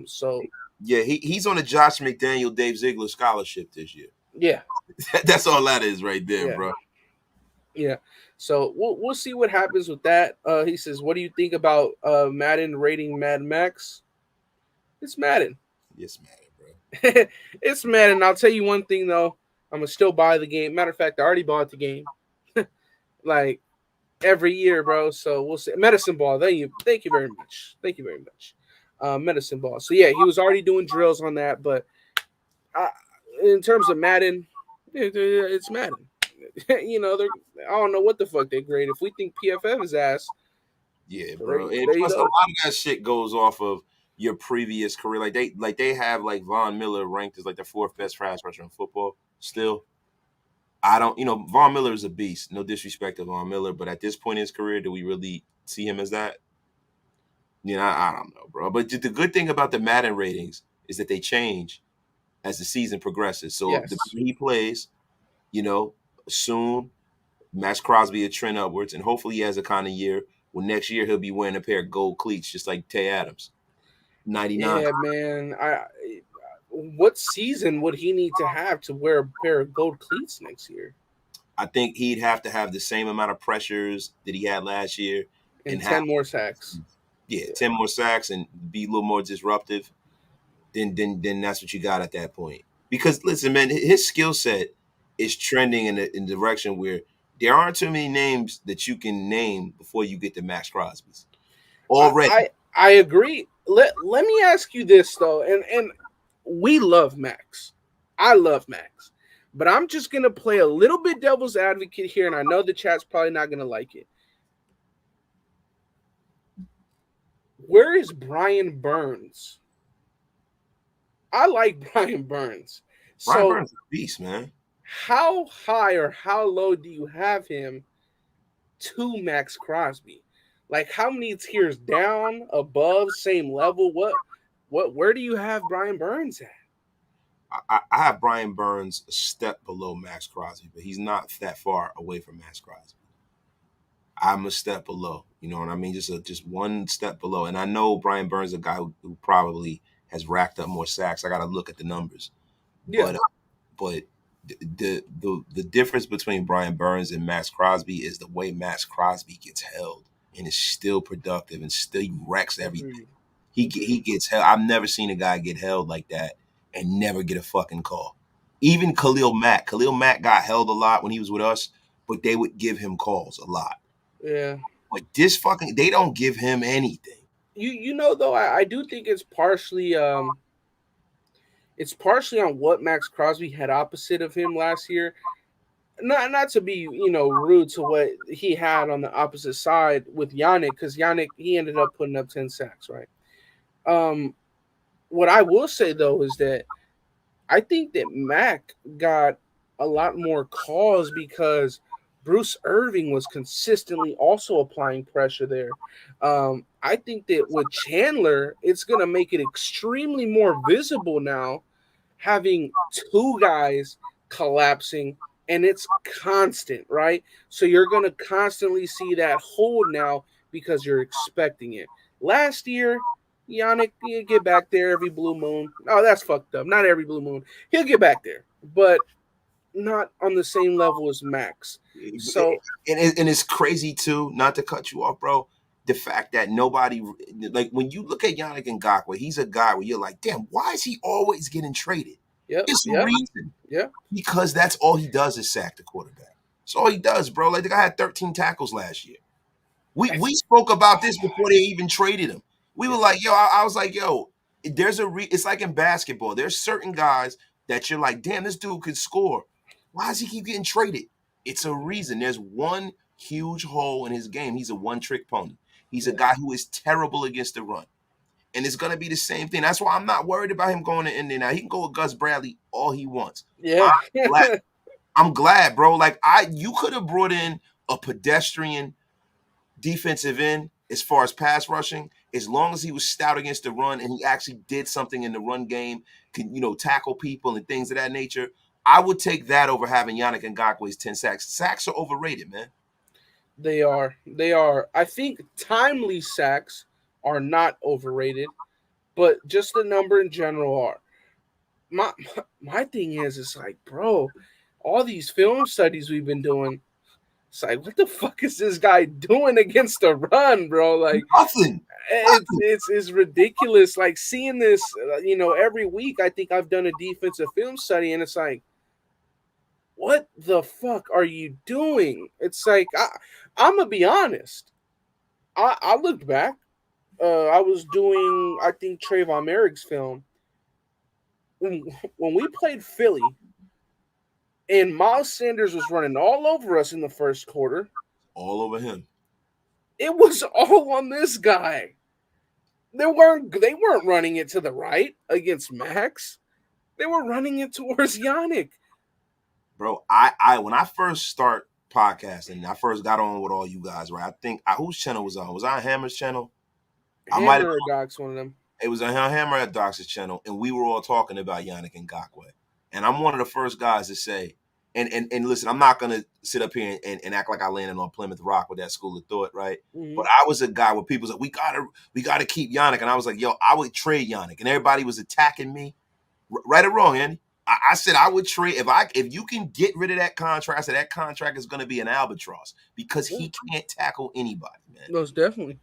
So yeah, he's on a Josh McDaniel, Dave Ziegler scholarship this year. Yeah, that's all that is right there, bro. Yeah. So we'll see what happens with that. He says, "What do you think about Madden rating Mad Max?" It's Madden. Yes, Madden, bro. It's Madden. I'll tell you one thing though. I'm gonna still buy the game. Matter of fact, I already bought the game. Like every year, bro. So we'll see. Medicine Ball. Thank you very much. Thank you very much. Medicine Ball. So yeah, he was already doing drills on that, but in terms of Madden, it's Madden. I don't know what the fuck they grade. If we think PFF is ass, yeah, bro. And plus, a lot of that shit goes off of your previous career. Like they have like Von Miller ranked as like the 4th best pass rusher in football. Still, I don't. Von Miller is a beast. No disrespect to Von Miller, but at this point in his career, do we really see him as that? I don't know, bro. But the good thing about the Madden ratings is that they change as the season progresses. So the more he plays, soon Maxx Crosby will trend upwards, and hopefully he has a kind of year where next year he'll be wearing a pair of gold cleats, just like Tay Adams. 99. Yeah, man. What season would he need to have to wear a pair of gold cleats next year? I think he'd have to have the same amount of pressures that he had last year, and 10 more sacks. Yeah, 10 more sacks and be a little more disruptive. Then that's what you got at that point. Because listen, man, his skill set is trending in the direction where there aren't too many names that you can name before you get to Maxx Crosby's. Already. I agree. Let me ask you this though, and we love Maxx. I love Maxx. But I'm just gonna play a little bit devil's advocate here, and I know the chat's probably not gonna like it. Where is Brian Burns? I like Brian Burns. Brian Burns is a beast, man. How high or how low do you have him to Maxx Crosby? Like how many tiers down, above, same level? Where do you have Brian Burns at? I have Brian Burns a step below Maxx Crosby, but he's not that far away from Maxx Crosby. I'm a step below. You know what I mean? Just one step below. And I know Brian Burns is a guy who probably has racked up more sacks. I got to look at the numbers. Yeah. But the difference between Brian Burns and Maxx Crosby is the way Maxx Crosby gets held and is still productive and still wrecks everything. He gets held. I've never seen a guy get held like that and never get a fucking call. Even Khalil Mack. Khalil Mack got held a lot when he was with us, but they would give him calls a lot. Yeah. But they don't give him anything. Though, I do think it's partially on what Maxx Crosby had opposite of him last year. Not to be, rude to what he had on the opposite side with Yannick, because Yannick, he ended up putting up 10 sacks, right? What I will say, though, is that I think that Mac got a lot more calls because Bruce Irving was consistently also applying pressure there. I think that with Chandler, it's going to make it extremely more visible now, having two guys collapsing, and it's constant, right? So you're going to constantly see that hold now because you're expecting it. Last year, Yannick, you get back there every blue moon. Oh, that's fucked up. Not every blue moon. He'll get back there, but not on the same level as Max. So And it's crazy too, not to cut you off, bro. The fact that nobody, like, when you look at Yannick Ngakoue, he's a guy where you're like, damn, why is he always getting traded? yep, It's a yep, reason. yep. Because that's all he does is sack the quarterback. That's all he does, bro. Like, the guy had 13 tackles last year. We spoke about this before they even traded him. We were like, yo, I was like, yo, it's like in basketball. There's certain guys that you're like, damn, this dude could score. Why does he keep getting traded? It's a reason. There's one huge hole in his game. He's a one-trick pony. He's a guy who is terrible against the run. And it's gonna be the same thing. That's why I'm not worried about him going to Indy. Now he can go with Gus Bradley all he wants. Yeah. I'm glad, bro. Like, you could have brought in a pedestrian defensive end as far as pass rushing, as long as he was stout against the run and he actually did something in the run game, can, tackle people and things of that nature. I would take that over having Yannick Ngakoue's 10 sacks. Sacks are overrated, man. They are. They are. I think timely sacks are not overrated, but just the number in general are. My thing is, it's like, bro, all these film studies we've been doing, it's like, what the fuck is this guy doing against the run, bro? Like, Nothing. it's ridiculous. Like, seeing this, every week. I think I've done a defensive film study, and it's like, what the fuck are you doing? It's like, I'm gonna be honest. I looked back. I was doing, I think, Trayvon Merrick's film. When we played Philly and Miles Sanders was running all over us in the first quarter, all over him. It was all on this guy. They weren't running it to the right against Max. They were running it towards Yannick. Bro, I when I first start podcasting, I first got on with all you guys, right? I think whose channel was on? Was I on Hammer's channel? Hammer or Doc's, one of them. It was a Hammer at Doc's channel, and we were all talking about Yannick Ngakoue. And I'm one of the first guys to say, and listen, I'm not gonna sit up here and act like I landed on Plymouth Rock with that school of thought, right? Mm-hmm. But I was a guy where people was like, we gotta keep Yannick, and I was like, yo, I would trade Yannick, and everybody was attacking me, right or wrong, Andy. I said I would trade if you can get rid of that contract. I said that contract is going to be an albatross because he can't tackle anybody, man. Most definitely.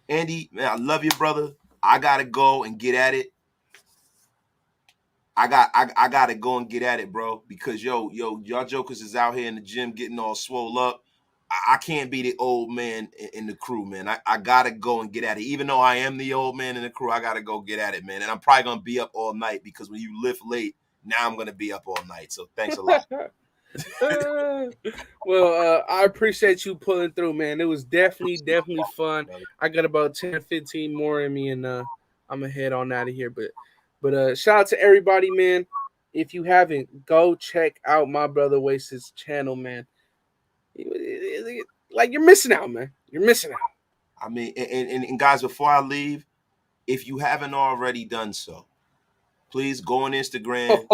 Andy, man, I love you, brother. I gotta go and get at it. I gotta go and get at it, bro. Because y'all jokers is out here in the gym getting all swole up. I can't be the old man in the crew, man. I gotta go and get at it. Even though I am the old man in the crew, I gotta go get at it, man. And I'm probably gonna be up all night because when you lift late, now I'm going to be up all night. So thanks a lot. Well, I appreciate you pulling through, man. It was definitely fun. I got about 10, 15 more in me, and I'm going to head on out of here. But shout out to everybody, man. If you haven't, go check out my brother Wasted's channel, man. Like, you're missing out, man. You're missing out. I mean, and guys, before I leave, if you haven't already done so, please go on Instagram.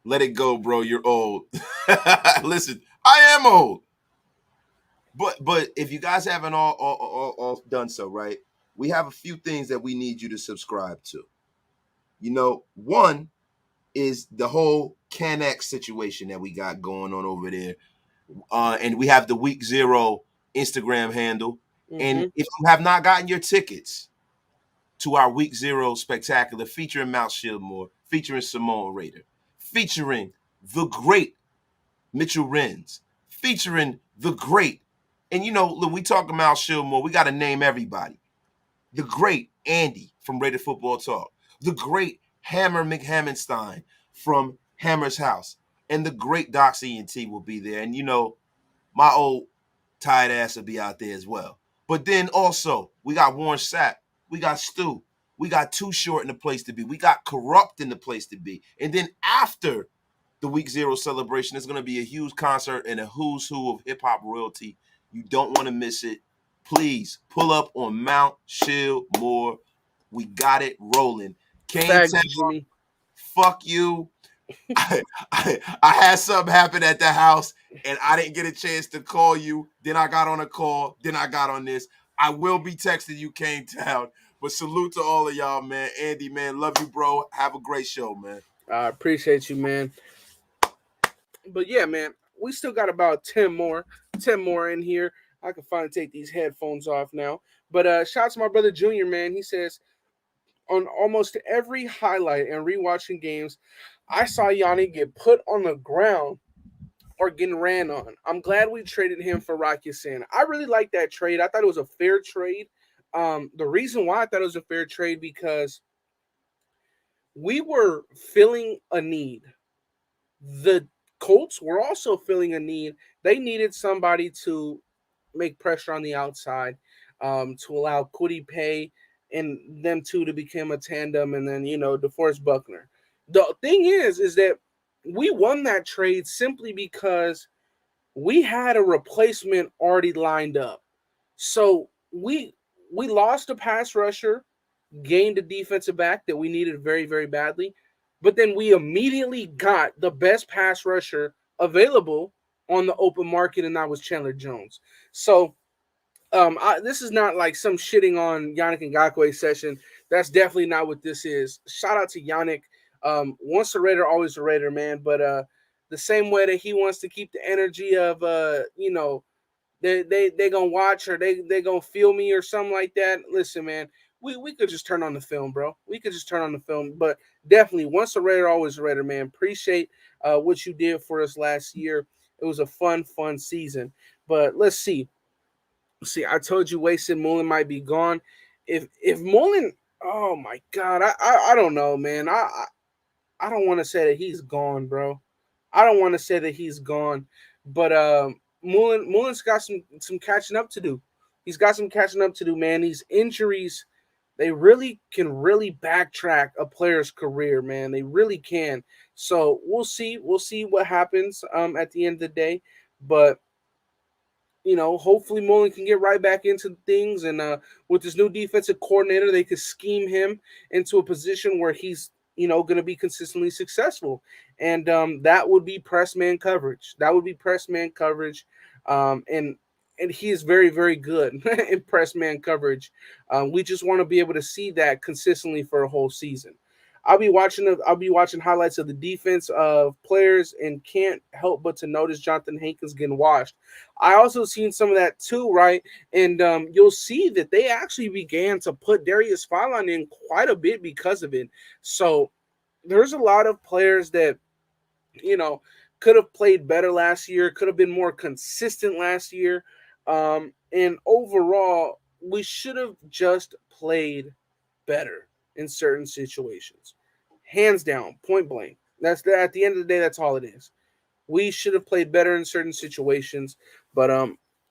Let it go, bro. You're old. Listen, I am old. But if you guys haven't all done so, right? We have a few things that we need you to subscribe to. One is the whole CanX situation that we got going on over there. And we have the Week 0 Instagram handle. Mm-hmm. And if you have not gotten your tickets to our Week 0 spectacular featuring Mount Shieldmore, featuring Simone Raider, featuring the great Mitchell Renz, featuring the great, and when we talk about Shieldmore, we got to name everybody. The great Andy from Raider Football Talk, the great Hammer McHammenstein from Hammer's House, and the great Doc ENT will be there. And my old tired ass will be out there as well. But then also, we got Warren Sapp, we got Stu, We got Too Short in the place to be. We got Corrupt in the place to be. And then after the Week 0 celebration, there's going to be a huge concert and a who's who of hip-hop royalty. You don't want to miss it. Please pull up on Mount Chillmore. We got it rolling. Kane Facts, Town, Jimmy. fuck you. I had something happen at the house and I didn't get a chance to call you. Then I got on a call. Then I got on this. I will be texting you, Kane Town. But salute to all of y'all, man. Andy, man, love you, bro. Have a great show, man. I appreciate you, man. But yeah, man, we still got about 10 more in here. I can finally take these headphones off now. But shout out to my brother Junior, man. He says, on almost every highlight and rewatching games, I saw Yannick get put on the ground or getting ran on. I'm glad we traded him for Rocky Sin. I really like that trade. I thought it was a fair trade. The reason why I thought it was a fair trade because we were filling a need. The Colts were also filling a need. They needed somebody to make pressure on the outside, to allow Kwity Paye and them two to become a tandem, and then DeForest Buckner. The thing is that we won that trade simply because we had a replacement already lined up. So we lost a pass rusher, gained a defensive back that we needed very, very badly, but then we immediately got the best pass rusher available on the open market, and that was Chandler Jones. So this is not like some shitting on Yannick Ngakoue session. That's definitely not what this is. Shout out to Yannick. Once a Raider, always a Raider, man. But the same way that he wants to keep the energy of they gonna watch or they gonna feel me or something like that. Listen, man, we could just turn on the film, bro. We could just turn on the film. But definitely, once a Raider, always a Raider, man. Appreciate what you did for us last year. It was a fun season. But let's see. See, I told you Wasted Mullen might be gone. If Mullen, oh my God, I don't know, man. I don't want to say that he's gone, bro. I don't want to say that he's gone, but Mullen's got some catching up to do. He's got some catching up to do, man. These injuries, they really can backtrack a player's career, man. They really can. So we'll see. We'll see what happens at the end of the day, but hopefully Mullen can get right back into things. And with this new defensive coordinator, they could scheme him into a position where he's, going to be consistently successful. And that would be press man coverage. That would be press man coverage. And he is very, very good in press man coverage. We just want to be able to see that consistently for a whole season. I'll be watching highlights of the defense of players and can't help but to notice Jonathan Hankins getting washed. I also seen some of that too, right? And you'll see that they actually began to put Darius Philon in quite a bit because of it. So there's a lot of players that could have played better last year, could have been more consistent last year. And overall, we should have just played better in certain situations. Hands down, point blank. At the end of the day, that's all it is. We should have played better in certain situations, but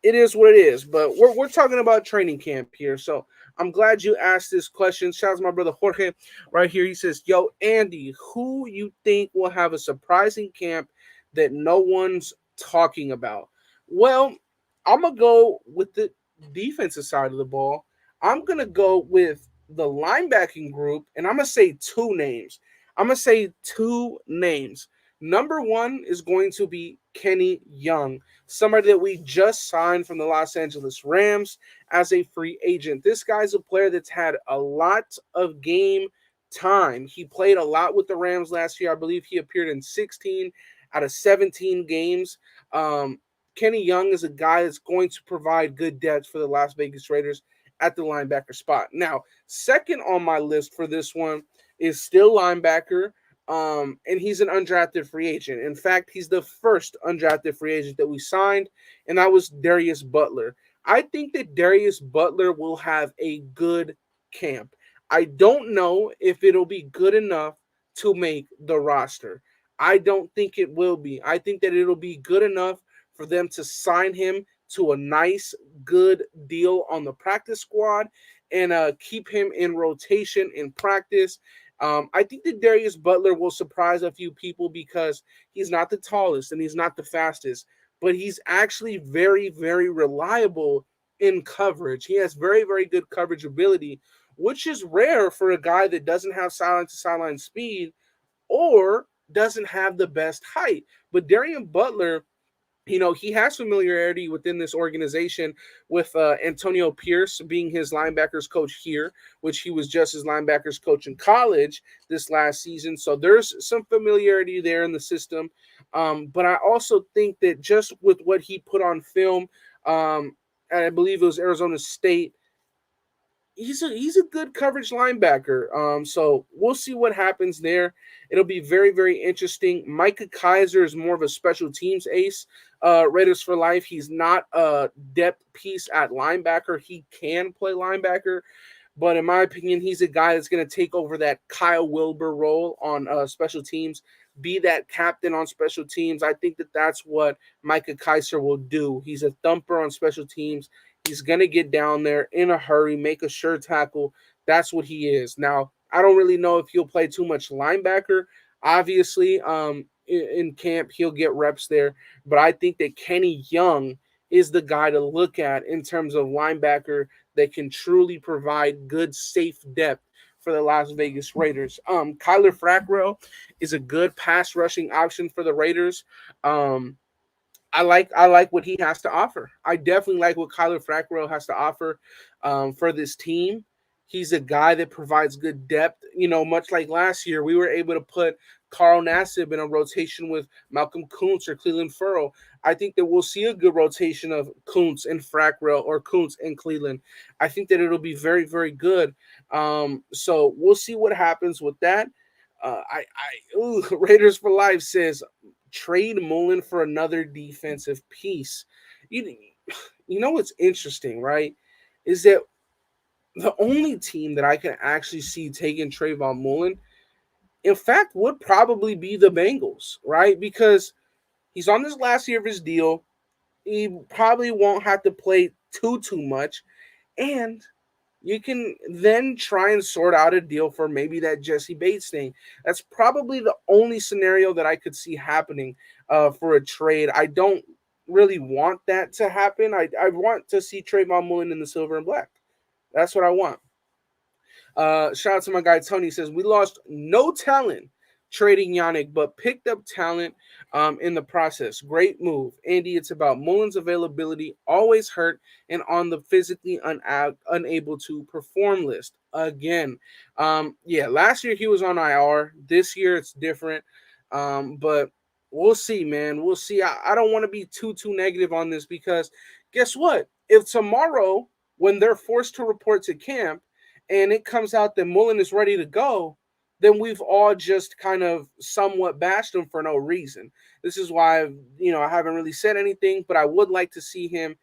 it is what it is. But we're talking about training camp here, so I'm glad you asked this question. Shout out to my brother Jorge right here. He says, "Yo, Andy, who you think will have a surprising camp that no one's talking about?" Well, I'm gonna go with the defensive side of the ball. I'm gonna go with the linebacking group, and I'm going to say two names. Number one is going to be Kenny Young, somebody that we just signed from the Los Angeles Rams as a free agent. This guy's a player that's had a lot of game time. He played a lot with the Rams last year. I believe he appeared in 16 out of 17 games. Kenny Young is a guy that's going to provide good depth for the Las Vegas Raiders at the linebacker spot. Now, second on my list for this one is still linebacker, and he's an undrafted free agent. In fact, he's the first undrafted free agent that we signed, and that was Darius Butler. I think that Darius Butler will have a good camp. I don't know if it'll be good enough to make the roster. I don't think it will be. I think that it'll be good enough for them to sign him to a nice, good deal on the practice squad and keep him in rotation in practice. I think that Darius Butler will surprise a few people because he's not the tallest and he's not the fastest, but he's actually very, very reliable in coverage. He has very, very good coverage ability, which is rare for a guy that doesn't have sideline to sideline speed or doesn't have the best height. But Darius Butler, he has familiarity within this organization with Antonio Pierce being his linebackers coach here, which he was just his linebackers coach in college this last season. So there's some familiarity there in the system. But I also think that just with what he put on film, I believe it was Arizona State, he's a good coverage linebacker. So we'll see what happens there. It'll be very, very interesting. Micah Kaiser is more of a special teams ace. Raiders for life. He's not a depth piece at linebacker. He can play linebacker, but in my opinion, he's a guy that's going to take over that Kyle Wilber role on special teams, be that captain on special teams. I think that that's what Micah Kaiser will do. He's a thumper on special teams. He's going to get down there in a hurry, make a sure tackle. That's what he is. Now, I don't really know if he'll play too much linebacker. Obviously, in camp, he'll get reps there. But I think that Kenny Young is the guy to look at in terms of linebacker that can truly provide good, safe depth for the Las Vegas Raiders. Kyler Fackrell is a good pass rushing option for the Raiders. I like what he has to offer. I definitely like what Kyler Fackrell has to offer for this team. He's a guy that provides good depth. Much like last year, we were able to put Carl Nassib in a rotation with Malcolm Kuntz or Cleveland Furrow. I think that we'll see a good rotation of Kuntz and Fackrell or Kuntz and Cleveland. I think that it'll be very, very good. So we'll see what happens with that. Raiders for Life says trade Mullen for another defensive piece. You know what's interesting, right? Is that the only team that I can actually see taking Trayvon Mullen, in fact, would probably be the Bengals, right? Because he's on this last year of his deal. He probably won't have to play too much. And you can then try and sort out a deal for maybe that Jesse Bates thing. That's probably the only scenario that I could see happening for a trade. I don't really want that to happen. I want to see Trayvon Mullen in the silver and black. That's what I want. Shout out to my guy Tony. Says we lost no talent trading Yannick, but picked up talent in the process. Great move, Andy. It's about Mullen's availability, always hurt and on the physically unable to perform list again. Last year he was on IR. This year it's different, but we'll see, man. We'll see. I don't want to be too negative on this because guess what? If tomorrow when they're forced to report to camp and it comes out that Mullen is ready to go, then we've all just kind of somewhat bashed him for no reason. This is why, I haven't really said anything, but I would like to see him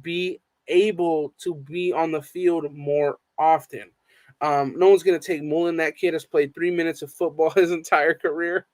be able to be on the field more often. No one's going to take Mullen. That kid has played 3 minutes of football his entire career.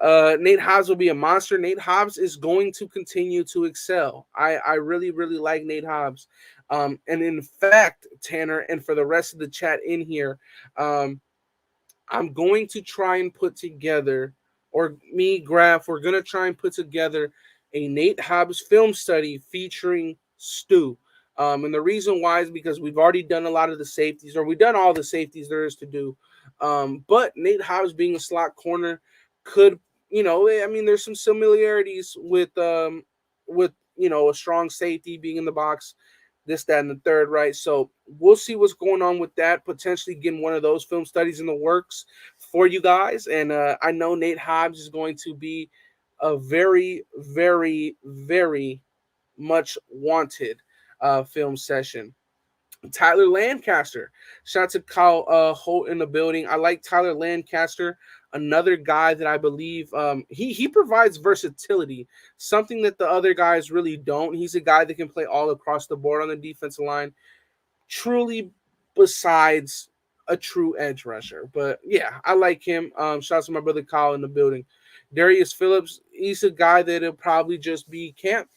Nate Hobbs will be a monster. Nate Hobbs is going to continue to excel. I really, really like Nate Hobbs. And in fact, Tanner, and for the rest of the chat in here, I'm going to try and put together, or me, Graf, we're going to try and put together a Nate Hobbs film study featuring Stu. And the reason why is because we've already done a lot of the safeties, or we've done all the safeties there is to do. But Nate Hobbs being a slot corner could, there's some similarities with a strong safety being in the box, this, that, and the third, right? So we'll see what's going on with that, potentially getting one of those film studies in the works for you guys. And I know Nate Hobbs is going to be a very, very, very much wanted film session. Tyler Lancaster. Shout out to Kyle Holt in the building. I like Tyler Lancaster, another guy that I believe he provides versatility, something that the other guys really don't. He's a guy that can play all across the board on the defensive line, truly besides a true edge rusher. But yeah, I like him. Shout out to my brother Kyle in the building. Darius Phillips, he's a guy that'll probably just be camp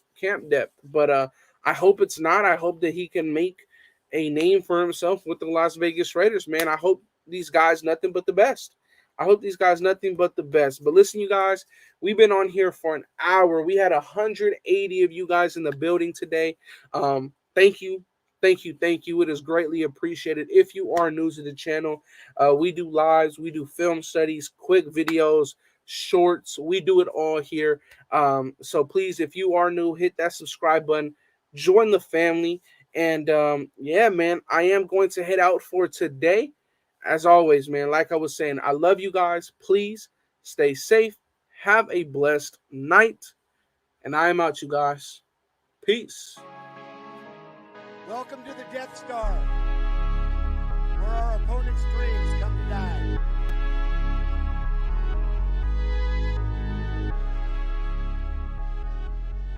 depth. But I hope it's not. I hope that he can make a name for himself with the Las Vegas Raiders, man. I hope these guys nothing but the best. I hope these guys nothing but the best. But listen, you guys, we've been on here for an hour. We had 180 of you guys in the building today. Thank you. Thank you. Thank you. It is greatly appreciated. If you are new to the channel, we do lives, we do film studies, quick videos, shorts. We do it all here. So please, if you are new, hit that subscribe button, join the family. And yeah, man, I am going to head out for today. As always, man, like I was saying, I love you guys. Please stay safe. Have a blessed night. And I am out, you guys. Peace. Welcome to the Death Star, where our opponent's dreams